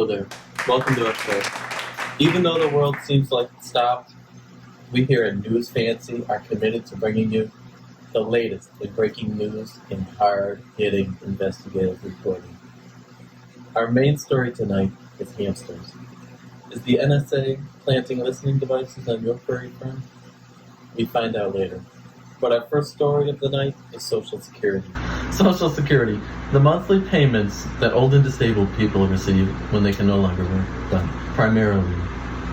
there. Welcome to our show. Even though the world seems like it stopped, we here at News Fancy are committed to bringing you the latest in breaking news and hard-hitting investigative reporting. Our main story tonight is hamsters. Is the NSA planting listening devices on your furry friend? We find out later. But our first story of the night is Social Security. Social Security, the monthly payments that old and disabled people receive when they can no longer work, but primarily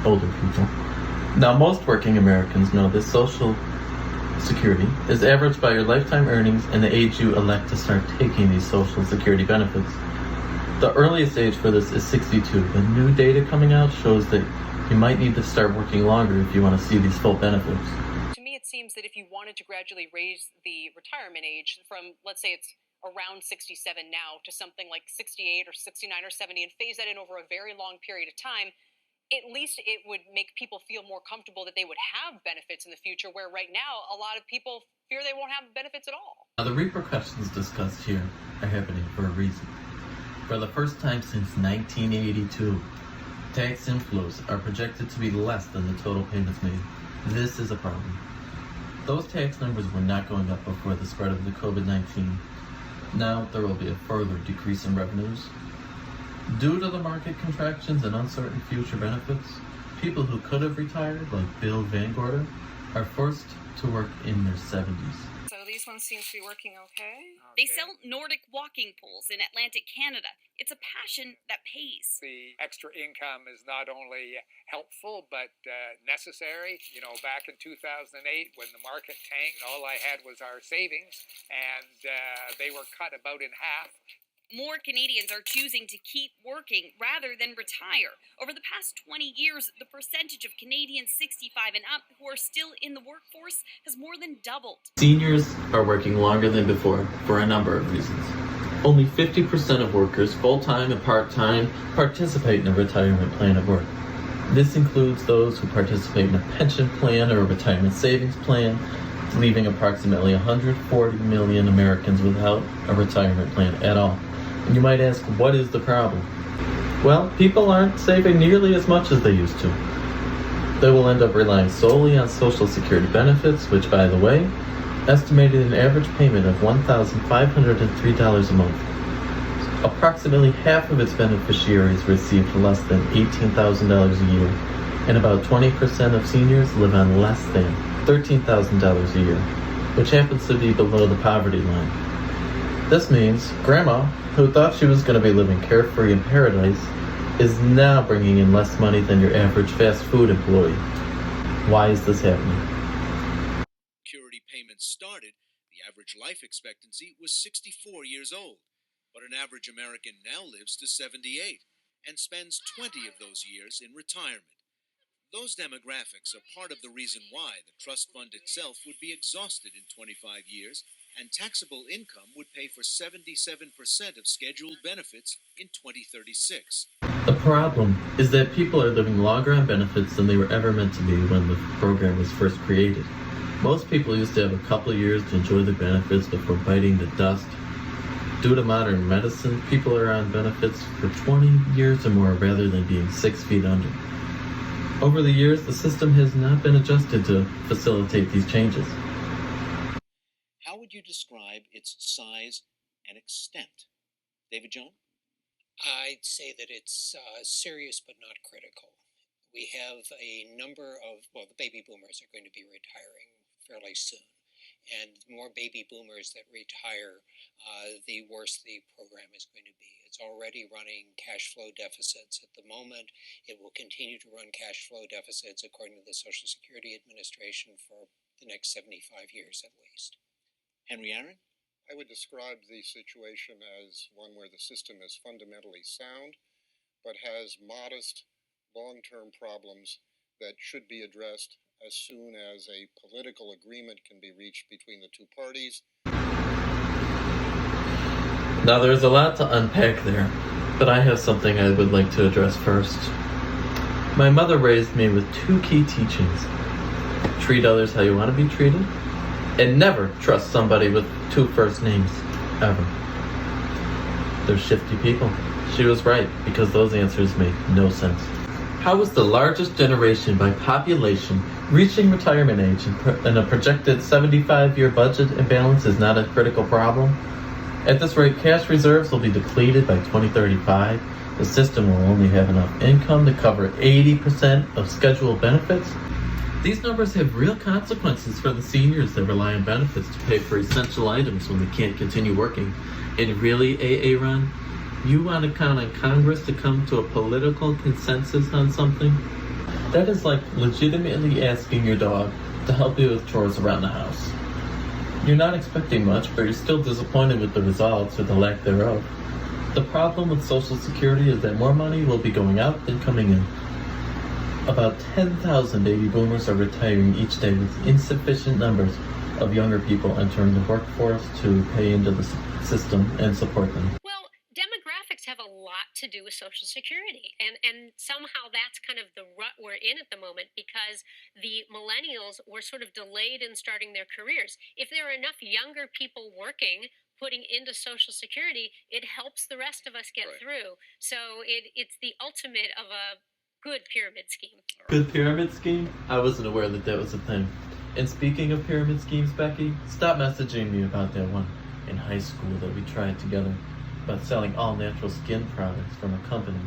older people. Now, most working Americans know this Social Security is averaged by your lifetime earnings and the age you elect to start taking these Social Security benefits. The earliest age for this is 62, but new data coming out shows that you might need to start working longer if you want to see these full benefits. It seems that if you wanted to gradually raise the retirement age from, let's say it's around 67 now, to something like 68 or 69 or 70 and phase that in over a very long period of time, at least it would make people feel more comfortable that they would have benefits in the future, where right now a lot of people fear they won't have benefits at all. Now, the repercussions discussed here are happening for a reason. For the first time since 1982, tax inflows are projected to be less than the total payments made. This is a problem. Those tax numbers were not going up before the spread of the COVID-19. Now there will be a further decrease in revenues. Due to the market contractions and uncertain future benefits, people who could have retired, like Bill Van Gorder, are forced to work in their 70s. So these ones seem to be working okay. They sell Nordic walking poles in Atlantic Canada. It's a passion that pays. The extra income is not only helpful, but necessary. You know, back in 2008, when the market tanked, all I had was our savings, and they were cut about in half. More Canadians are choosing to keep working rather than retire. Over the past 20 years, the percentage of Canadians 65 and up who are still in the workforce has more than doubled. Seniors are working longer than before for a number of reasons. Only 50% of workers, full-time and part-time, participate in a retirement plan at work. This includes those who participate in a pension plan or a retirement savings plan, leaving approximately 140 million Americans without a retirement plan at all. And you might ask, what is the problem? Well, people aren't saving nearly as much as they used to. They will end up relying solely on Social Security benefits, which, by the way, estimated an average payment of $1,503 a month. Approximately half of its beneficiaries receive less than $18,000 a year, and about 20% of seniors live on less than $13,000 a year, which happens to be below the poverty line. This means Grandma, who thought she was going to be living carefree in paradise, is now bringing in less money than your average fast food employee. Why is this happening? Security payments started, the average life expectancy was 64 years old, but an average American now lives to 78 and spends 20 of those years in retirement. Those demographics are part of the reason why the trust fund itself would be exhausted in 25 years, and taxable income would pay for 77% of scheduled benefits in 2036. The problem is that people are living longer on benefits than they were ever meant to be when the program was first created. Most people used to have a couple of years to enjoy the benefits before biting the dust. Due to modern medicine, people are on benefits for 20 years or more rather than being 6 feet under. Over the years, the system has not been adjusted to facilitate these changes. How would you describe its size and extent? David Jones? I'd say that it's serious but not critical. We have a number of, the baby boomers are going to be retiring fairly soon. And the more baby boomers that retire, the worse the program is going to be. It's already running cash flow deficits at the moment. It will continue to run cash flow deficits, according to the Social Security Administration, for the next 75 years at least. Henry Aaron? I would describe the situation as one where the system is fundamentally sound, but has modest long-term problems that should be addressed as soon as a political agreement can be reached between the two parties. Now there's a lot to unpack there, but I have something I would like to address first. My mother raised me with 2 key teachings. Treat others how you want to be treated, and never trust somebody with 2 first names, ever. They're shifty people. She was right, because those answers make no sense. How is the largest generation by population reaching retirement age and a projected 75-year budget imbalance is not a critical problem? At this rate, cash reserves will be depleted by 2035. The system will only have enough income to cover 80% of scheduled benefits. These numbers have real consequences for the seniors that rely on benefits to pay for essential items when they can't continue working. And really, Aaron, you want to count on Congress to come to a political consensus on something? That is like legitimately asking your dog to help you with chores around the house. You're not expecting much, but you're still disappointed with the results or the lack thereof. The problem with Social Security is that more money will be going out than coming in. About 10,000 baby boomers are retiring each day with insufficient numbers of younger people entering the workforce to pay into the system and support them. Well, demographics have a lot to do with Social Security, and somehow that's kind of the rut we're in at the moment because the millennials were sort of delayed in starting their careers. If there are enough younger people working, putting into Social Security, it helps the rest of us get through. So it's the ultimate of a good pyramid scheme. Good pyramid scheme? I wasn't aware that that was a thing. And speaking of pyramid schemes, Becky, stop messaging me about that one in high school that we tried together about selling all-natural skin products from a company.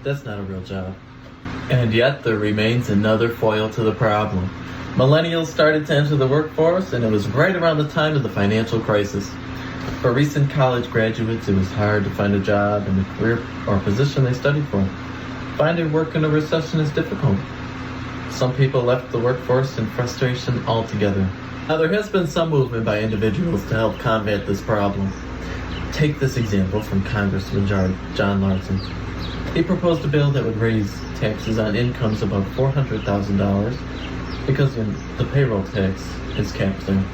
That's not a real job. And yet there remains another foil to the problem. Millennials started to enter the workforce, and it was right around the time of the financial crisis. For recent college graduates, it was hard to find a job in the career or position they studied for. Finding work in a recession is difficult. Some people left the workforce in frustration altogether. Now, there has been some movement by individuals to help combat this problem. Take this example from Congressman John Larson. He proposed a bill that would raise taxes on incomes above $400,000 because the payroll tax is capped there.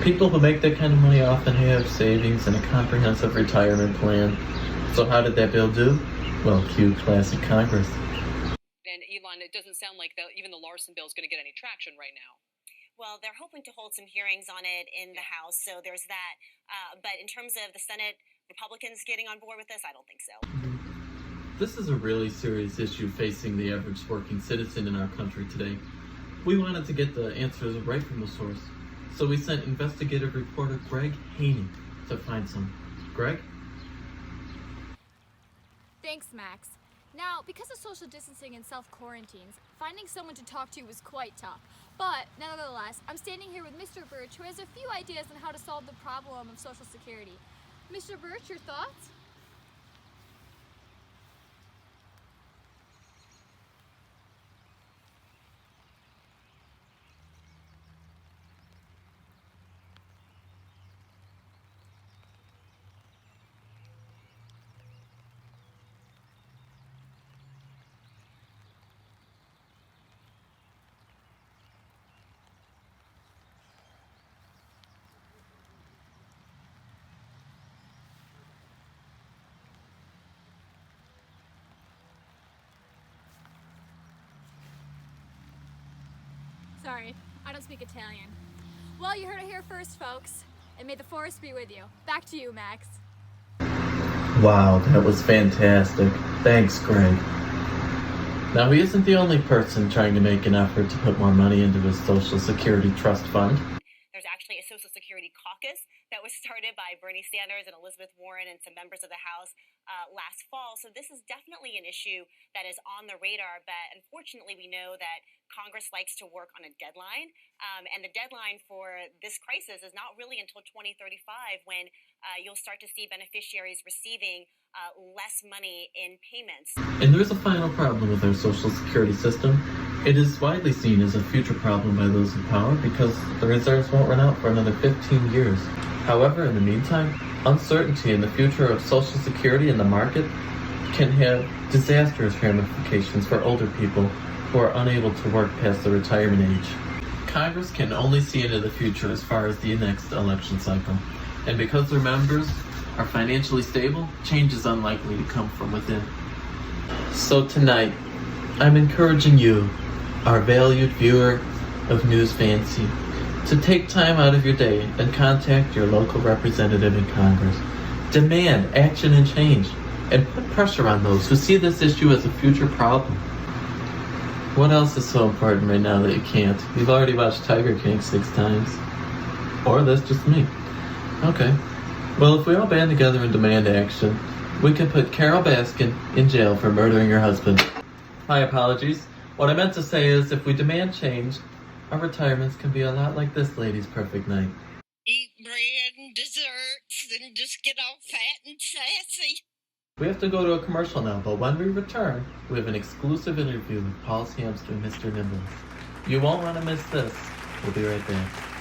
People who make that kind of money often have savings and a comprehensive retirement plan. So how did that bill do? Well, cue classic Congress. And Elon, it doesn't sound like even the Larson bill is going to get any traction right now. Well, they're hoping to hold some hearings on it in the House, so there's that. But in terms of the Senate, Republicans getting on board with this, I don't think so. This is a really serious issue facing the average working citizen in our country today. We wanted to get the answers right from the source, so we sent investigative reporter Greg Haney to find some. Greg? Thanks, Max. Now, because of social distancing and self-quarantines, finding someone to talk to was quite tough. But, nevertheless, I'm standing here with Mr. Birch, who has a few ideas on how to solve the problem of Social Security. Mr. Birch, your thoughts? Sorry, I don't speak Italian. Well, you heard it here first, folks. And may the force be with you. Back to you, Max. Wow, that was fantastic. Thanks, Greg. Now, he isn't the only person trying to make an effort to put more money into his Social Security Trust Fund. There's actually a Social Security caucus that was started by Bernie Sanders and Elizabeth Warren and some members of the House last fall. So this is definitely an issue that is on the radar. But unfortunately, we know that Congress likes to work on a deadline. And the deadline for this crisis is not really until 2035 when you'll start to see beneficiaries receiving less money in payments. And there's a final problem with our Social Security system. It is widely seen as a future problem by those in power because the reserves won't run out for another 15 years. However, in the meantime, uncertainty in the future of Social Security and the market can have disastrous ramifications for older people who are unable to work past the retirement age. Congress can only see into the future as far as the next election cycle. And because their members are financially stable, change is unlikely to come from within. So tonight, I'm encouraging you, our valued viewer of News Fancy, to take time out of your day and contact your local representative in Congress. Demand action and change. and put pressure on those who see this issue as a future problem. What else is so important right now that you can't? You've already watched Tiger King 6 times. Or that's just me. Okay. Well, if we all band together and demand action, we can put Carol Baskin in jail for murdering her husband. My apologies. What I meant to say is, if we demand change, our retirements can be a lot like this lady's perfect night. Eat bread and desserts and just get all fat and sassy. We have to go to a commercial now, but when we return, we have an exclusive interview with Paul's hamster, Mr. Nimble. You won't want to miss this. We'll be right back.